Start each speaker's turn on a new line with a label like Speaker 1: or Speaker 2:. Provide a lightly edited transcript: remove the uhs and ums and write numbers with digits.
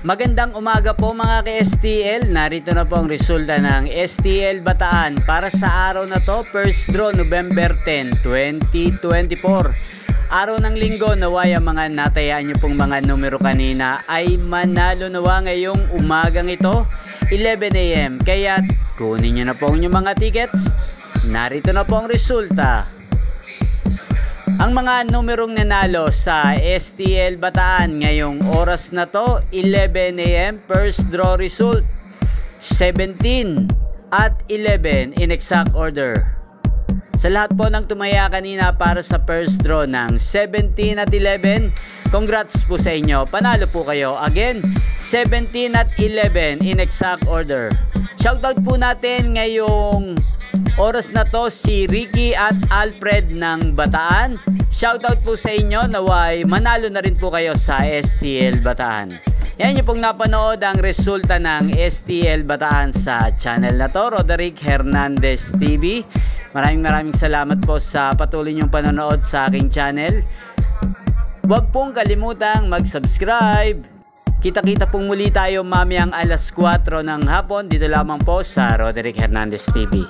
Speaker 1: Magandang umaga po mga ka-STL. Narito na po ang resulta ng STL Bataan para sa araw na to, first draw November 10, 2024. Araw ng linggo, naway ang mga natayaan nyo pong mga numero kanina ay manalo nawa ngayong umagang ito, 11 AM. Kaya kunin nyo na po ang inyong mga tickets. Narito na po ang resulta. Ang mga numerong nanalo sa STL Bataan ngayong oras na to, 11 AM, first draw result, 17 at 11 in exact order. Sa lahat po ng tumaya kanina para sa first draw ng 17 at 11, congrats po sa inyo. Panalo po kayo. Again, 17 at 11 in exact order. Shoutout po natin ngayong oras na to si Ricky at Alfred ng Bataan. Shoutout po sa inyo, naway manalo na rin po kayo sa STL Bataan. Yan yung pong napanood ang resulta ng STL Bataan sa channel na to, Roderick Hernandez TV. Maraming salamat po sa patuloy niyong panonood sa aking channel. Huwag pong kalimutang mag-subscribe. Kita-kita pong muli tayo mamayang alas 4 ng hapon dito lamang po sa Roderick Hernandez TV.